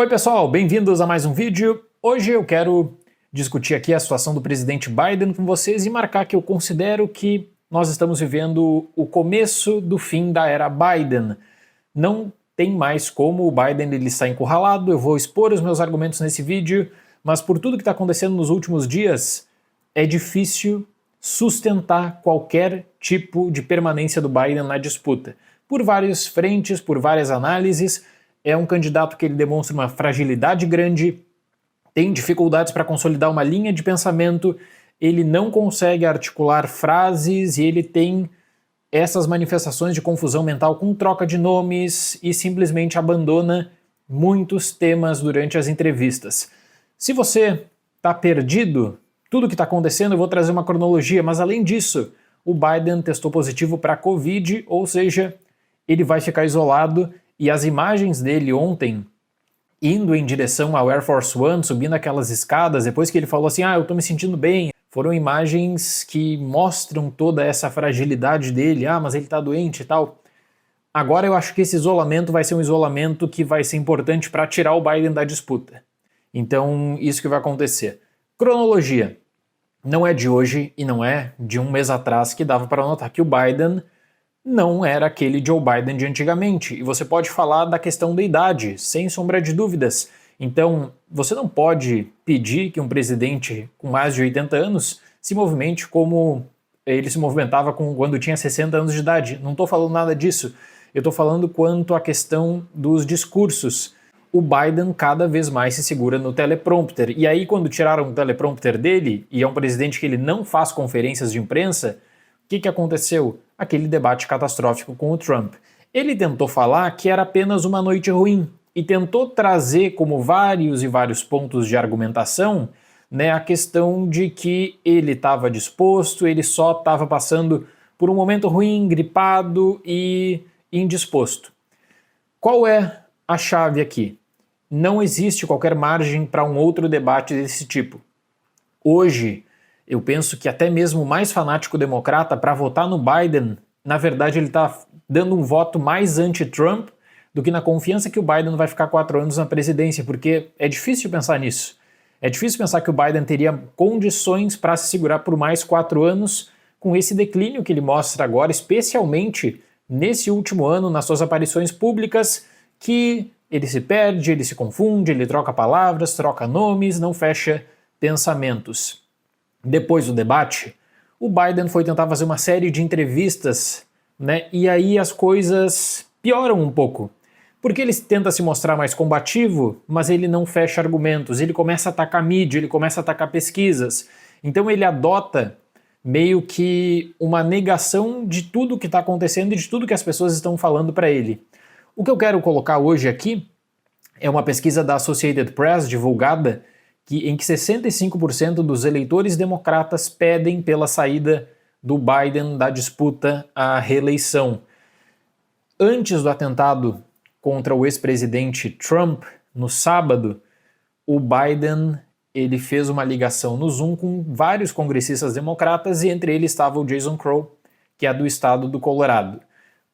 Oi pessoal, bem-vindos a mais um vídeo. Hoje eu quero discutir aqui a situação do presidente Biden com vocês e marcar que eu considero que nós estamos vivendo o começo do fim da era Biden. Não tem mais como, o Biden ele está encurralado, eu vou expor os meus argumentos nesse vídeo, mas por tudo que está acontecendo nos últimos dias, é difícil sustentar qualquer tipo de permanência do Biden na disputa. Por várias frentes, por várias análises, é um candidato que ele demonstra uma fragilidade grande, tem dificuldades para consolidar uma linha de pensamento, ele não consegue articular frases e ele tem essas manifestações de confusão mental com troca de nomes e simplesmente abandona muitos temas durante as entrevistas. Se você está perdido, tudo que está acontecendo, eu vou trazer uma cronologia, mas além disso, o Biden testou positivo para a Covid, ou seja, ele vai ficar isolado e as imagens dele ontem, indo em direção ao Air Force One, subindo aquelas escadas, depois que ele falou assim, eu tô me sentindo bem, foram imagens que mostram toda essa fragilidade dele, mas ele tá doente e tal. Agora eu acho que esse isolamento vai ser um isolamento que vai ser importante para tirar o Biden da disputa. Então, isso que vai acontecer. Cronologia. Não é de hoje e não é de um mês atrás que dava para notar que o Biden não era aquele Joe Biden de antigamente. E você pode falar da questão da idade, sem sombra de dúvidas. Então, você não pode pedir que um presidente com mais de 80 anos se movimente como ele se movimentava quando tinha 60 anos de idade. Não estou falando nada disso. Eu estou falando quanto à questão dos discursos. O Biden cada vez mais se segura no teleprompter. E aí, quando tiraram o teleprompter dele, e é um presidente que ele não faz conferências de imprensa, o que aconteceu? Aquele debate catastrófico com o Trump. Ele tentou falar que era apenas uma noite ruim e tentou trazer como vários e vários pontos de argumentação, a questão de que ele estava disposto, ele só estava passando por um momento ruim, gripado e indisposto. Qual é a chave aqui? Não existe qualquer margem para um outro debate desse tipo. Hoje, eu penso que até mesmo o mais fanático democrata, para votar no Biden, na verdade ele está dando um voto mais anti-Trump do que na confiança que o Biden vai ficar 4 anos na presidência, porque é difícil pensar nisso. É difícil pensar que o Biden teria condições para se segurar por mais 4 anos com esse declínio que ele mostra agora, especialmente nesse último ano, nas suas aparições públicas, que ele se perde, ele se confunde, ele troca palavras, troca nomes, não fecha pensamentos. Depois do debate, o Biden foi tentar fazer uma série de entrevistas, e aí as coisas pioram um pouco. Porque ele tenta se mostrar mais combativo, mas ele não fecha argumentos, ele começa a atacar mídia, ele começa a atacar pesquisas. Então ele adota meio que uma negação de tudo que está acontecendo e de tudo que as pessoas estão falando para ele. O que eu quero colocar hoje aqui é uma pesquisa da Associated Press divulgada em que 65% dos eleitores democratas pedem pela saída do Biden da disputa à reeleição. Antes do atentado contra o ex-presidente Trump, no sábado, o Biden ele fez uma ligação no Zoom com vários congressistas democratas e entre eles estava o Jason Crow, que é do estado do Colorado.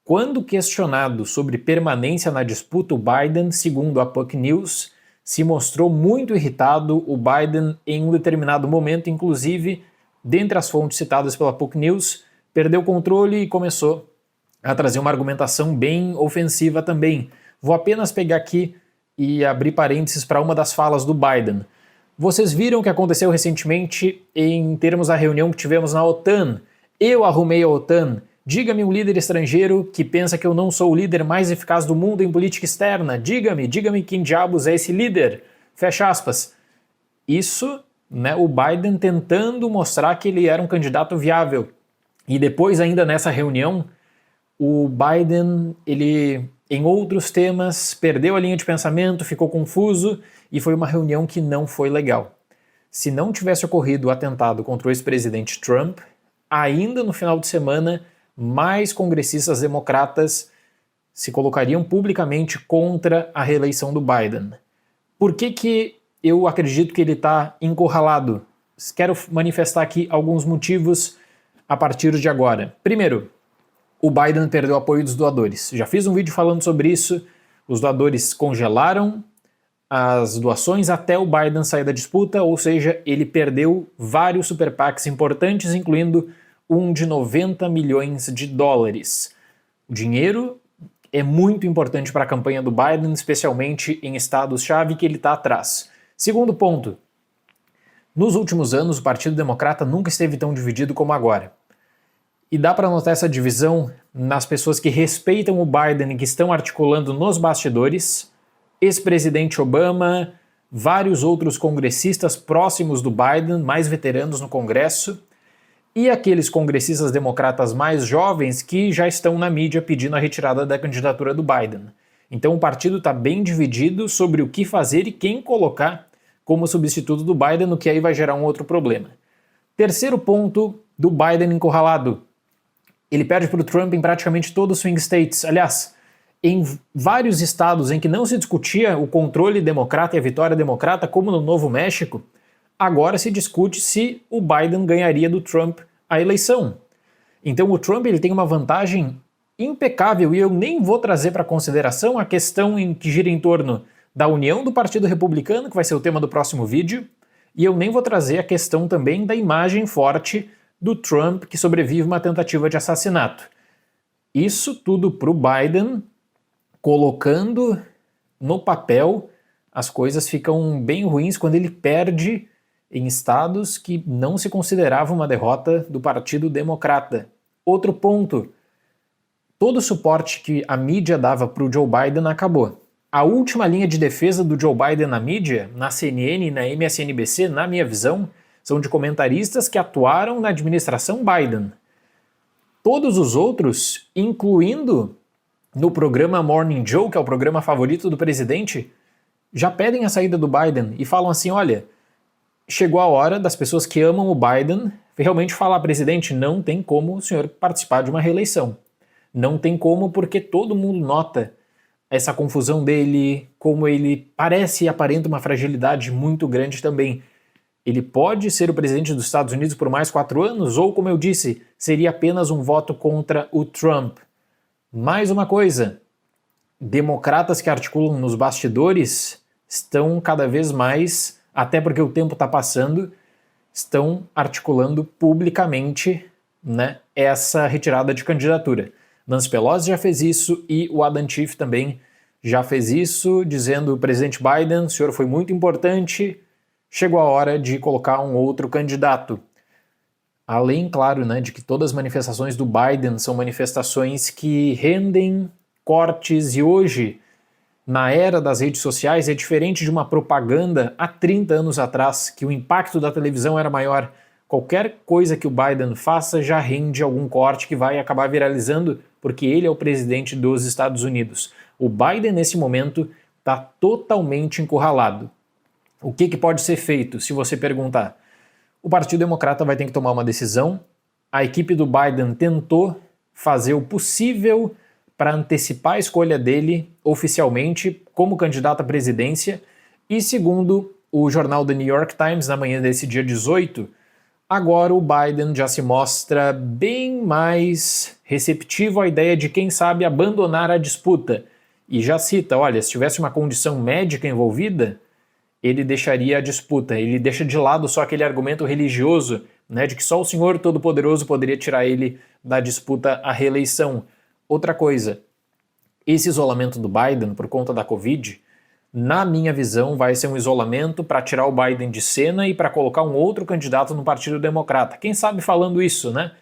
Quando questionado sobre permanência na disputa, o Biden, segundo a Puck News, se mostrou muito irritado. O Biden, em um determinado momento, inclusive, dentre as fontes citadas pela Puck News, perdeu o controle e começou a trazer uma argumentação bem ofensiva também. Vou apenas pegar aqui e abrir parênteses para uma das falas do Biden. Vocês viram o que aconteceu recentemente em termos da reunião que tivemos na OTAN? Eu arrumei a OTAN. Diga-me um líder estrangeiro que pensa que eu não sou o líder mais eficaz do mundo em política externa. Diga-me quem diabos é esse líder. Fecha aspas. Isso, o Biden tentando mostrar que ele era um candidato viável. E depois ainda nessa reunião, o Biden, ele em outros temas perdeu a linha de pensamento, ficou confuso e foi uma reunião que não foi legal. Se não tivesse ocorrido o atentado contra o ex-presidente Trump, ainda no final de semana, mais congressistas democratas se colocariam publicamente contra a reeleição do Biden. Por que eu acredito que ele está encurralado? Quero manifestar aqui alguns motivos a partir de agora. Primeiro, o Biden perdeu o apoio dos doadores. Já fiz um vídeo falando sobre isso. Os doadores congelaram as doações até o Biden sair da disputa, ou seja, ele perdeu vários super PACs importantes, incluindo um de 90 milhões de dólares. O dinheiro é muito importante para a campanha do Biden, especialmente em estados-chave que ele está atrás. Segundo ponto, nos últimos anos o Partido Democrata nunca esteve tão dividido como agora. E dá para notar essa divisão nas pessoas que respeitam o Biden e que estão articulando nos bastidores, ex-presidente Obama, vários outros congressistas próximos do Biden, mais veteranos no Congresso, e aqueles congressistas democratas mais jovens que já estão na mídia pedindo a retirada da candidatura do Biden. Então o partido está bem dividido sobre o que fazer e quem colocar como substituto do Biden, o que aí vai gerar um outro problema. Terceiro ponto do Biden encurralado. Ele perde para o Trump em praticamente todos os swing states. Aliás, em vários estados em que não se discutia o controle democrata e a vitória democrata, como no Novo México, agora se discute se o Biden ganharia do Trump a eleição. Então o Trump ele tem uma vantagem impecável e eu nem vou trazer para consideração a questão em que gira em torno da união do Partido Republicano, que vai ser o tema do próximo vídeo, e eu nem vou trazer a questão também da imagem forte do Trump que sobrevive uma tentativa de assassinato. Isso tudo para o Biden, colocando no papel, as coisas ficam bem ruins quando ele perde em estados que não se considerava uma derrota do Partido Democrata. Outro ponto, todo o suporte que a mídia dava para o Joe Biden acabou. A última linha de defesa do Joe Biden na mídia, na CNN e na MSNBC, na minha visão, são de comentaristas que atuaram na administração Biden. Todos os outros, incluindo no programa Morning Joe, que é o programa favorito do presidente, já pedem a saída do Biden e falam assim, olha, chegou a hora das pessoas que amam o Biden realmente falar, presidente, não tem como o senhor participar de uma reeleição. Não tem como porque todo mundo nota essa confusão dele, como ele parece e aparenta uma fragilidade muito grande também. Ele pode ser o presidente dos Estados Unidos por mais 4 anos, ou, como eu disse, seria apenas um voto contra o Trump. Mais uma coisa, democratas que articulam nos bastidores estão cada vez mais, até porque o tempo está passando, estão articulando publicamente, né, essa retirada de candidatura. Nancy Pelosi já fez isso e o Adam Schiff também já fez isso, dizendo, presidente Biden, o senhor foi muito importante, chegou a hora de colocar um outro candidato. Além, claro, né, de que todas as manifestações do Biden são manifestações que rendem cortes e hoje, na era das redes sociais, é diferente de uma propaganda há 30 anos atrás, que o impacto da televisão era maior. Qualquer coisa que o Biden faça já rende algum corte que vai acabar viralizando, porque ele é o presidente dos Estados Unidos. O Biden, nesse momento, está totalmente encurralado. O que pode ser feito, se você perguntar? O Partido Democrata vai ter que tomar uma decisão. A equipe do Biden tentou fazer o possível para antecipar a escolha dele oficialmente como candidato à presidência. E segundo o jornal The New York Times, na manhã desse dia 18, agora o Biden já se mostra bem mais receptivo à ideia de, quem sabe, abandonar a disputa. E já cita, olha, se tivesse uma condição médica envolvida, ele deixaria a disputa, ele deixa de lado só aquele argumento religioso, né, de que só o Senhor Todo-Poderoso poderia tirar ele da disputa à reeleição. Outra coisa, esse isolamento do Biden por conta da Covid, na minha visão, vai ser um isolamento para tirar o Biden de cena e para colocar um outro candidato no Partido Democrata. Quem sabe falando isso, né?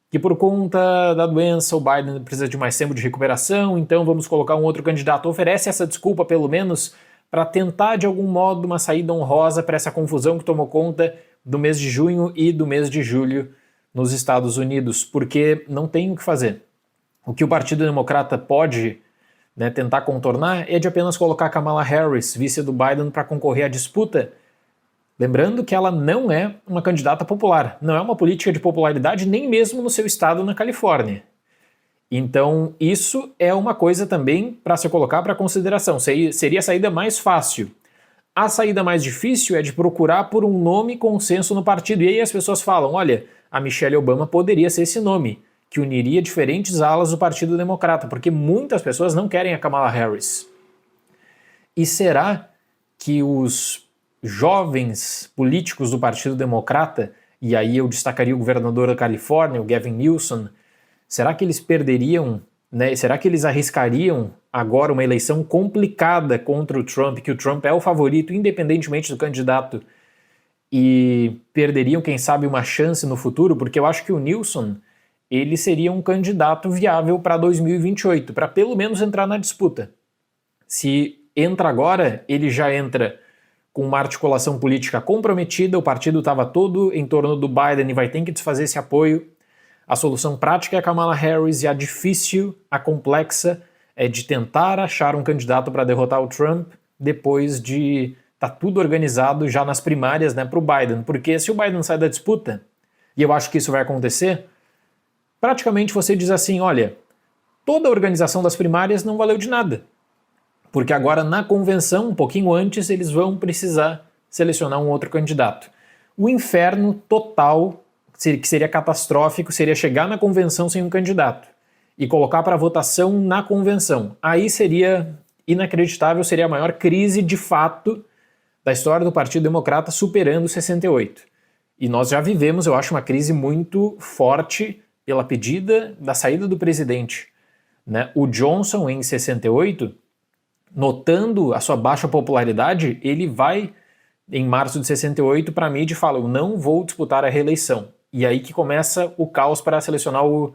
Que por conta da doença o Biden precisa de mais tempo de recuperação, então vamos colocar um outro candidato. Oferece essa desculpa, pelo menos, para tentar de algum modo uma saída honrosa para essa confusão que tomou conta do mês de junho e do mês de julho nos Estados Unidos, porque não tem o que fazer. O que o Partido Democrata pode, né, tentar contornar é de apenas colocar Kamala Harris, vice do Biden, para concorrer à disputa, lembrando que ela não é uma candidata popular, não é uma política de popularidade nem mesmo no seu estado na Califórnia. Então isso é uma coisa também para se colocar para consideração, seria a saída mais fácil. A saída mais difícil é de procurar por um nome consenso no partido, e aí as pessoas falam, olha, a Michelle Obama poderia ser esse nome, que uniria diferentes alas do Partido Democrata, porque muitas pessoas não querem a Kamala Harris. E será que os jovens políticos do Partido Democrata, e aí eu destacaria o governador da Califórnia, o Gavin Newsom, será que eles perderiam, né? Será que eles arriscariam agora uma eleição complicada contra o Trump, que o Trump é o favorito independentemente do candidato, e perderiam, quem sabe, uma chance no futuro? Porque eu acho que o Newsom, ele seria um candidato viável para 2028, para pelo menos entrar na disputa. Se entra agora, ele já entra com uma articulação política comprometida, o partido estava todo em torno do Biden e vai ter que desfazer esse apoio. A solução prática é a Kamala Harris e a difícil, a complexa, é de tentar achar um candidato para derrotar o Trump depois de estar tudo organizado já nas primárias, né, para o Biden. Porque se o Biden sai da disputa, e eu acho que isso vai acontecer, praticamente você diz assim, olha, toda a organização das primárias não valeu de nada. Porque agora na convenção, um pouquinho antes, eles vão precisar selecionar um outro candidato. O inferno total, que seria catastrófico, seria chegar na convenção sem um candidato e colocar para votação na convenção. Aí seria inacreditável, seria a maior crise de fato da história do Partido Democrata, superando 68. E nós já vivemos, eu acho, uma crise muito forte pela pedida da saída do presidente, né? O Johnson, em 68... notando a sua baixa popularidade, ele vai, em março de 68, para a mídia e fala, eu não vou disputar a reeleição. E aí que começa o caos para selecionar o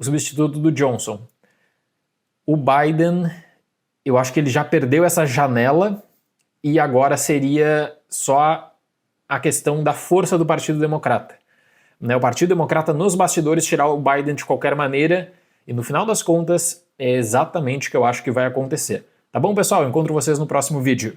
substituto do Johnson. O Biden, eu acho que ele já perdeu essa janela e agora seria só a questão da força do Partido Democrata. Né? O Partido Democrata nos bastidores tirar o Biden de qualquer maneira e no final das contas é exatamente o que eu acho que vai acontecer. Tá bom, pessoal? Eu encontro vocês no próximo vídeo.